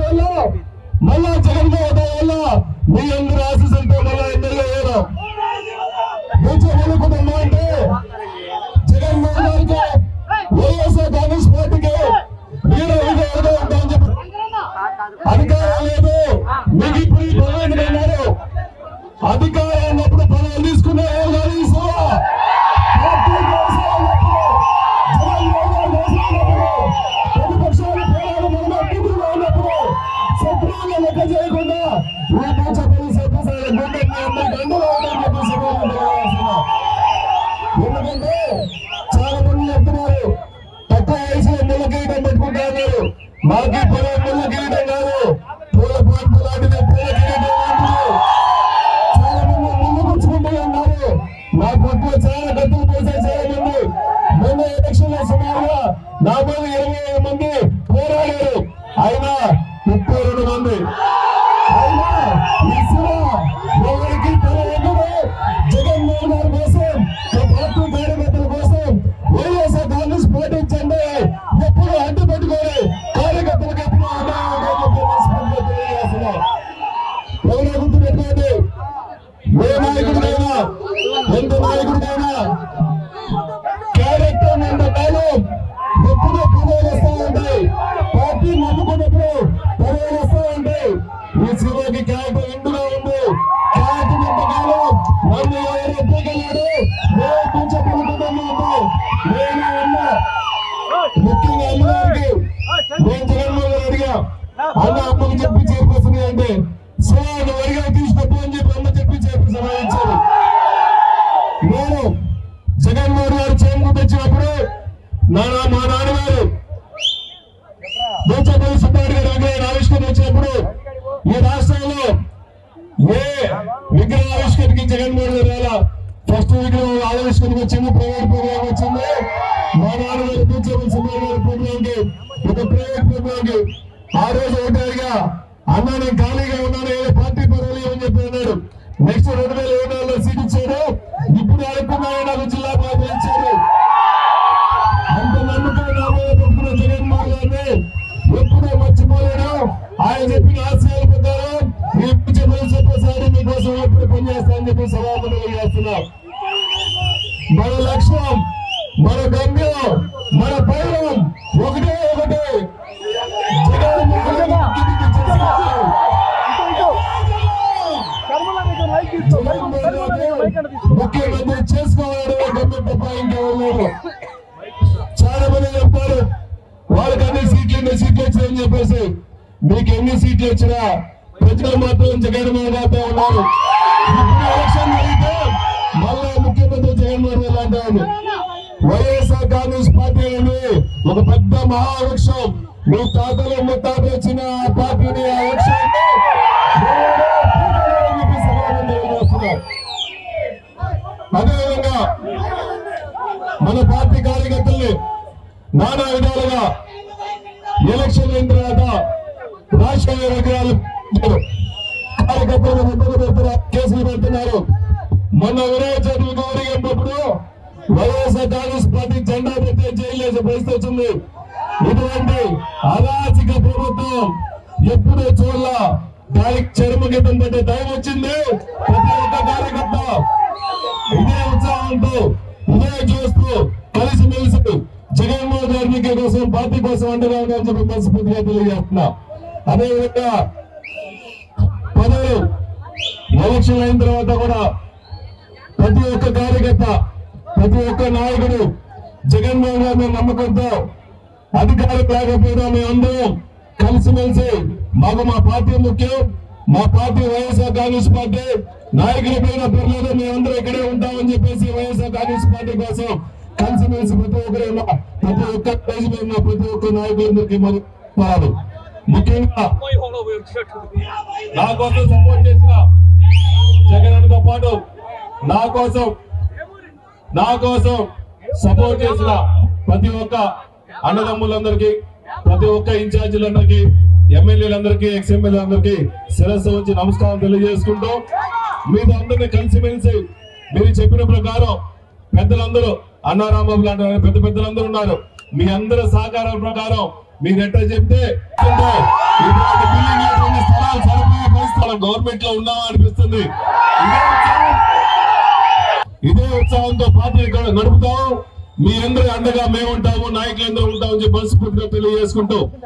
వల్ల మళ్ళా జగన్మోహన్ వల్ల మీ అందరూ ఆశీస్సులతో మళ్ళా ఎమ్మెల్యే అయ్యారు. అనుకుంటున్నా అంటే జగన్మోహన్ గారికి వైఎస్ఆర్ కాంగ్రెస్ పార్టీకి మీరు ఉంటామని చెప్పి అధికారం లేదు. మీకు ఇప్పుడు ఈ పదవి అన్నారు. అధికారం ఉన్నప్పుడు పదవులు తీసుకునే ప్రతిపక్షాలు ఉన్నప్పుడు సభ్యులుగా లెక్క చేయకుండా ఎందుకంటే చాలా మంది చెప్తున్నారు తక్కువ వయసులో ముళ్ళ కిరీటం పెట్టుకుంటా ఉన్నారు. మాకు ముళ్ళ కిరీటం కాదు, పూల పార్పు లాంటిది పూల కిరీటం లాంటిది. చాలా మంది ముళ్ళు పుచ్చుకుంటూ ఉన్నారు. నా పట్ల చాలా డబ్బులు పోసారు. చాలా మంది మొన్న ఎలక్షన్ లో సుమారుగా 420 మంది పోరాడారు. అయినా 32 మంది అయినా ఎవరికి జగన్మోహన్ గారి కోసం పార్టీ కార్యకర్తల కోసం వైఎస్ఆర్ కాంగ్రెస్ పార్టీ చెంది ఎప్పుడు అడ్డు పెట్టుకోవాలి. కార్యకర్తలకు ఎప్పుడు ఎవరో గుర్తు పెట్టుకోండి. ఏ నాయకుడికైనా ఎంత నాయకుడికైనా క్యారెక్టర్ కాలం ఎప్పుడూ పదవులు వస్తూ ఉంటాయి. పార్టీ నమ్ముకున్నప్పుడు పదవులు వస్తూ ఉంటాయి. ఈ సినిమాకి క్యారెక్టర్ ఎందుగా ఉంది. క్యారెక్టర్ ఎంతకాలం నన్ను ఎవరు ఎప్పగలడు కొంచెం పలుకుతున్నా నేను ఉన్నా. ముఖ్యంగా అమ్మగారికి నేను జగన్మోహన్ గారు అడిగా, అన్న అమ్మకి చెప్పి చేరిపోతుంది అంటే సోను వరిగా తీసుకొద్దు అని చెప్పి అమ్మ చెప్పి చేపి సమాధించారు. నేను జగన్మోహన్ గారు చేరుకు తెచ్చినప్పుడు మా నాన్నగారు బోచపల్లి సుబ్బారెడ్డి గారు విగ్రహం ఆవిష్కరణ వచ్చినప్పుడు ఈ రాష్ట్రంలో ఏ విగ్రహ ఆవిష్కరణకి జగన్మోహన్ గారు రాలా. ఫస్ట్ విగ్రహం ఆవిష్కరణకు వచ్చింది, ప్రైవేట్ ప్రోగ్రామ్ వచ్చింది. మా నాన్నగారు బోచపల్లి సుబ్బారెడ్డి గారి ప్రోగ్రామ్ కి ఒక ప్రైవేట్ ప్రోగ్రామ్ కి ఆ రోజు ఒకటిగా అన్నా నేను ఖాళీగా ఉన్నాను, ఏదో పార్టీ పర్వాలేదు అని చెప్పి అన్నాడు. నెక్స్ట్ 2024లో సీట్ ఇచ్చాడు. ఇప్పుడు అనుకున్నాను నాకు జిల్లా బాధ్యత ఇచ్చాడు. అంత నమ్మకం నా మీద పెట్టుకున్న జగన్మోహన్ గారిని ఎప్పుడూ మర్చిపోలేను. ఆయన చెప్పిన ఆశయాల ప్రకారం చెప్పేసారి మీకోసం ఎప్పుడు పనిచేస్తానని చెప్పి సభాపతులు చేస్తున్నాం. మన లక్ష్యం, మన గమ్యం, మన పైరం ఒకటే ఒకటి. ముఖ్యమంత్రి చేసుకోవాలని గమ్యం తప్ప ఇంకెవరు. చాలా మంది చెప్తారు వాళ్ళకి అన్ని సీట్లు వచ్చాయని చెప్పేసి. మీకు ఎన్ని సీట్లు వచ్చినా ప్రజలు మాత్రం జగన్మోహన్ గారితో ఉన్నారు. ఎలక్షన్ జరిగితే మళ్ళా ముఖ్యమంత్రి జగన్మోహన్ గారు అంటారు. వైఎస్ఆర్ కాంగ్రెస్ పార్టీ అనేది ఒక పెద్ద మహావృక్షం. మీ తాతలు ముత్తాతలు వచ్చిన ఆ పార్టీని ఆ వృక్షాన్ని అదేవిధంగా మన పార్టీ కార్యకర్తల్ని నానా విధాలుగా ఎలక్షన్ అయిన తర్వాత రాజకీయ విగ్రహాలు కార్యకర్తలు కేసులు పెడుతున్నారు. మొన్న వినాయక చవితికి ఊరేగింపుడు వైఎస్ఆర్ కాంగ్రెస్ పార్టీ జెండా పెడితే జైలు వేసే పరిస్థితి వచ్చింది. ఇటువంటి అరాచక ప్రభుత్వం ఎప్పుడూ చూడాల. దానికి చర్మగీతం పట్టే టైం వచ్చింది. ప్రతి ఒక్క కార్యకర్త ఇదే ఉత్సాహంతో ఇదే చూస్తూ కలిసిమెలిసి జగన్మోహన్ గారి కోసం పార్టీ కోసం అండగా ఉండాలని చెప్పి మనస్ఫూర్తిగా తెలియజేస్తున్నా. అదేవిధంగా పదవులు ఎలక్షన్ అయిన తర్వాత కూడా ప్రతి ఒక్క కార్యకర్త, ప్రతి ఒక్క నాయకుడు జగన్మోహన్ గారి నమ్మకంతో అధికారం లేకపోయినా మేమందరం కలిసిమెలిసి మాకు మా పార్టీ ముఖ్యం, మా పార్టీ వైఎస్ఆర్ కాంగ్రెస్ పార్టీ నాయకుల పైన పర్లేదు మేమందరం ఇక్కడే ఉంటామని చెప్పేసి వైఎస్ఆర్ కాంగ్రెస్ పార్టీ కోసం కలిసిమెలిసి ప్రతి ఒక్కరు ప్రతి ఒక్క పేజీ మీద ప్రతి ఒక్క నాయకులందరికీ మరి ముఖ్యంగా నా కోసం సపోర్ట్ చేసిన జగన్తో పాటు నా కోసం సపోర్ట్ చేసిన ప్రతి ఒక్క అన్నదమ్ములందరికీ, ప్రతి ఒక్క ఇన్ఛార్జీలందరికీ, ఎమ్మెల్యేలందరికీ, ఎక్స్ ఎమ్మెల్యేలందరికీ శిరస్సు ఉంచి నమస్కారం తెలియజేసుకుంటూ మీతో అందరినీ కలిసిమెలిసి మీరు చెప్పిన ప్రకారం పెద్దలందరూ అన్నారాంబాబు లాంటి పెద్ద పెద్దలందరూ ఉన్నారు. మీ అందరి సహకారం ప్రకారం మీరు ఎట్లా చెప్తే గవర్నమెంట్ లో ఉన్నామా అనిపిస్తుంది. ఇదే ఉత్సాహంతో పార్టీ నడుపుతాం. మీ అందరి అండగా మేము ఉంటాము, నాయకులందరూ ఉంటామని చెప్పి మనస్ఫూర్తిగా తెలియజేసుకుంటూ